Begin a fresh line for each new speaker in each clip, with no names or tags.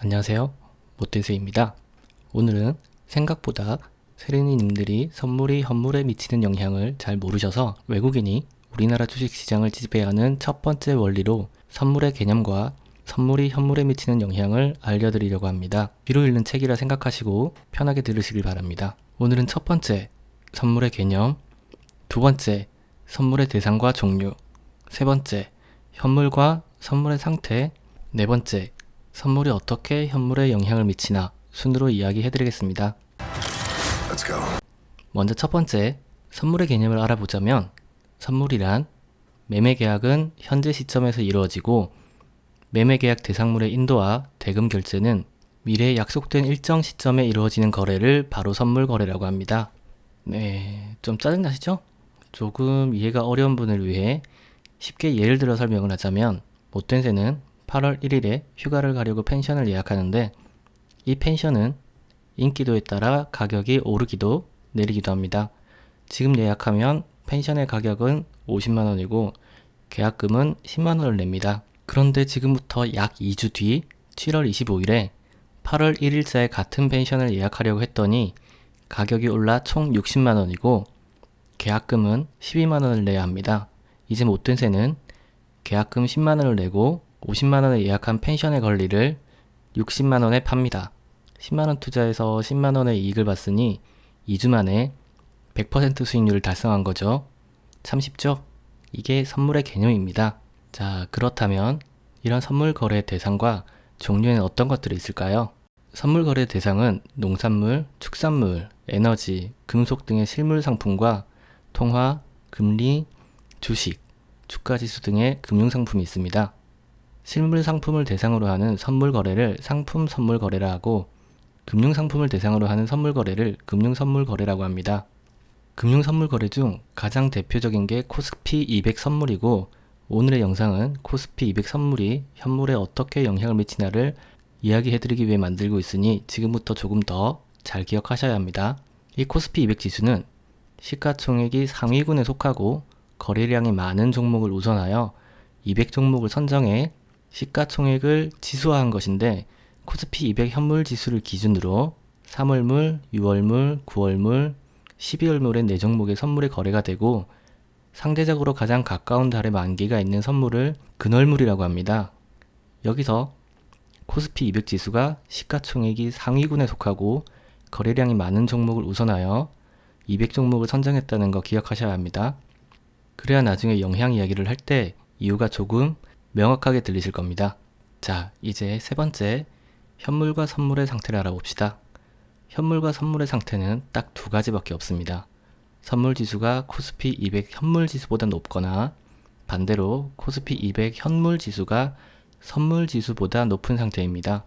안녕하세요. 모태수입니다. 오늘은 생각보다 세린이님들이 선물이 현물에 미치는 영향을 잘 모르셔서 외국인이 우리나라 주식시장을 지배하는 첫 번째 원리로 선물의 개념과 선물이 현물에 미치는 영향을 알려드리려고 합니다. 귀로 읽는 책이라 생각하시고 편하게 들으시길 바랍니다. 오늘은 첫 번째, 선물의 개념, 두 번째, 선물의 대상과 종류, 세 번째, 현물과 선물의 상태, 네 번째, 선물이 어떻게 현물에 영향을 미치나 순으로 이야기해드리겠습니다.
Let's go.
먼저 첫 번째, 선물의 개념을 알아보자면 선물이란 매매 계약은 현재 시점에서 이루어지고 매매 계약 대상물의 인도와 대금 결제는 미래에 약속된 일정 시점에 이루어지는 거래를 바로 선물 거래라고 합니다. 네, 좀 짜증나시죠? 조금 이해가 어려운 분을 위해 쉽게 예를 들어 설명을 하자면 못된 새는 8월 1일에 휴가를 가려고 펜션을 예약하는데 이 펜션은 인기도에 따라 가격이 오르기도 내리기도 합니다. 지금 예약하면 펜션의 가격은 50만원이고 계약금은 10만원을 냅니다. 그런데 지금부터 약 2주 뒤 7월 25일에 8월 1일자에 같은 펜션을 예약하려고 했더니 가격이 올라 총 60만원이고 계약금은 12만원을 내야 합니다. 이제 못된 새는 계약금 10만원을 내고 50만원에 예약한 펜션의 권리를 60만원에 팝니다. 10만원 투자해서 10만원의 이익을 봤으니 2주 만에 100% 수익률을 달성한 거죠. 참 쉽죠? 이게 선물의 개념입니다. 자, 그렇다면 이런 선물 거래 대상과 종류에는 어떤 것들이 있을까요? 선물 거래 대상은 농산물, 축산물, 에너지, 금속 등의 실물 상품과 통화, 금리, 주식, 주가지수 등의 금융상품이 있습니다. 실물 상품을 대상으로 하는 선물 거래를 상품 선물 거래라 하고 금융 상품을 대상으로 하는 선물 거래를 금융 선물 거래라고 합니다. 금융 선물 거래 중 가장 대표적인 게 코스피 200 선물이고 오늘의 영상은 코스피 200 선물이 현물에 어떻게 영향을 미치나를 이야기해드리기 위해 만들고 있으니 지금부터 조금 더 잘 기억하셔야 합니다. 이 코스피 200 지수는 시가총액이 상위군에 속하고 거래량이 많은 종목을 우선하여 200 종목을 선정해 시가총액을 지수화한 것인데 코스피 200 현물 지수를 기준으로 3월물, 6월물, 9월물, 12월물의 4종목의 선물이 거래가 되고 상대적으로 가장 가까운 달에 만기가 있는 선물을 근월물이라고 합니다. 여기서 코스피 200 지수가 시가총액이 상위군에 속하고 거래량이 많은 종목을 우선하여 200 종목을 선정했다는 거 기억하셔야 합니다. 그래야 나중에 영향 이야기를 할 때 이유가 조금 명확하게 들리실 겁니다. 자, 이제 세 번째, 현물과 선물의 상태를 알아봅시다. 현물과 선물의 상태는 딱 두 가지밖에 없습니다. 선물 지수가 코스피 200 현물 지수보다 높거나 반대로 코스피 200 현물 지수가 선물 지수보다 높은 상태입니다.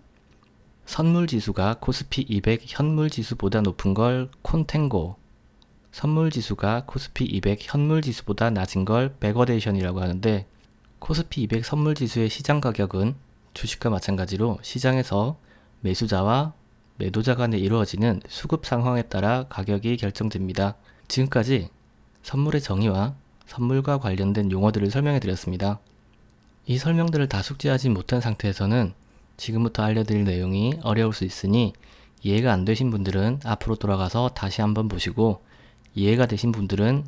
선물 지수가 코스피 200 현물 지수보다 높은 걸 콘탱고, 선물 지수가 코스피 200 현물 지수보다 낮은 걸 백워데이션이라고 하는데 코스피 200 선물 지수의 시장 가격은 주식과 마찬가지로 시장에서 매수자와 매도자 간에 이루어지는 수급 상황에 따라 가격이 결정됩니다. 지금까지 선물의 정의와 선물과 관련된 용어들을 설명해 드렸습니다. 이 설명들을 다 숙지하지 못한 상태에서는 지금부터 알려드릴 내용이 어려울 수 있으니 이해가 안 되신 분들은 앞으로 돌아가서 다시 한번 보시고 이해가 되신 분들은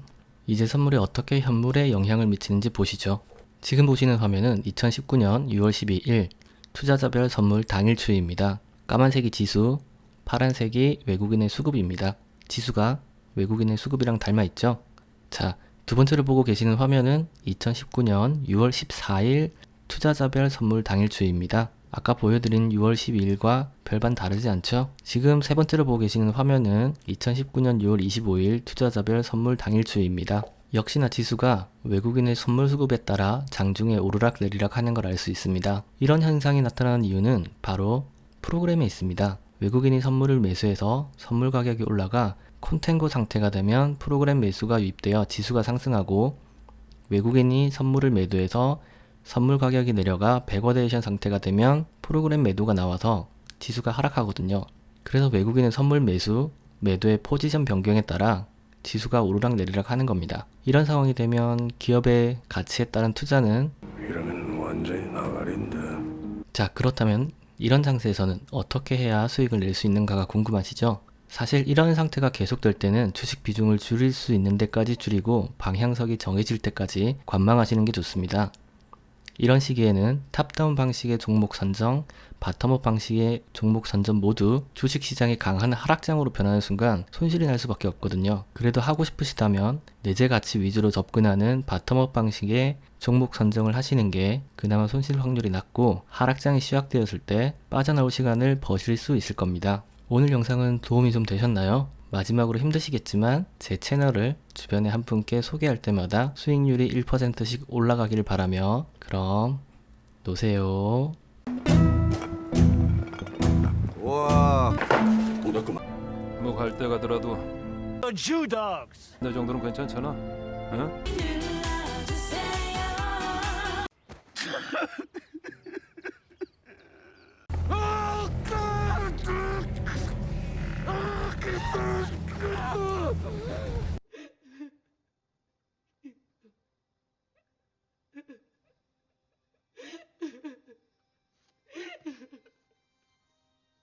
이제 선물이 어떻게 현물에 영향을 미치는지 보시죠. 지금 보시는 화면은 2019년 6월 12일 투자자별 선물 당일 추이입니다. 까만색이 지수, 파란색이 외국인의 수급입니다. 지수가 외국인의 수급이랑 닮아있죠? 자, 두 번째로 보고 계시는 화면은 2019년 6월 14일 투자자별 선물 당일 추이입니다. 아까 보여드린 6월 12일과 별반 다르지 않죠? 지금 세 번째로 보고 계시는 화면은 2019년 6월 25일 투자자별 선물 당일 추이입니다. 역시나 지수가 외국인의 선물 수급에 따라 장중에 오르락 내리락 하는 걸 알 수 있습니다. 이런 현상이 나타나는 이유는 바로 프로그램에 있습니다. 외국인이 선물을 매수해서 선물 가격이 올라가 콘탱고 상태가 되면 프로그램 매수가 유입되어 지수가 상승하고 외국인이 선물을 매도해서 선물 가격이 내려가 백워데이션 상태가 되면 프로그램 매도가 나와서 지수가 하락하거든요. 그래서 외국인의 선물 매수, 매도의 포지션 변경에 따라 지수가 오르락 내리락 하는 겁니다. 이런 상황이 되면 기업의 가치에 따른 투자는
이러면 완전히 나가린다.
자, 그렇다면 이런 상태에서는 어떻게 해야 수익을 낼 수 있는가가 궁금하시죠? 사실 이런 상태가 계속될 때는 주식 비중을 줄일 수 있는 데까지 줄이고 방향성이 정해질 때까지 관망하시는 게 좋습니다. 이런 시기에는 탑다운 방식의 종목 선정, 바텀업 방식의 종목 선정 모두 주식시장이 강한 하락장으로 변하는 순간 손실이 날 수밖에 없거든요. 그래도 하고 싶으시다면 내재 가치 위주로 접근하는 바텀업 방식의 종목 선정을 하시는 게 그나마 손실 확률이 낮고 하락장이 시작되었을 때 빠져나올 시간을 버실 수 있을 겁니다. 오늘 영상은 도움이 좀 되셨나요? 마지막으로 힘드시겠지만 제 채널을 주변에 한 분께 소개할 때마다 수익률이 1%씩 올라가기를 바라며 그럼 노세요.
와.
뭐 갈 때 가더라도 내 정도는 괜찮잖아. 응?
Oh, God! Oh, God!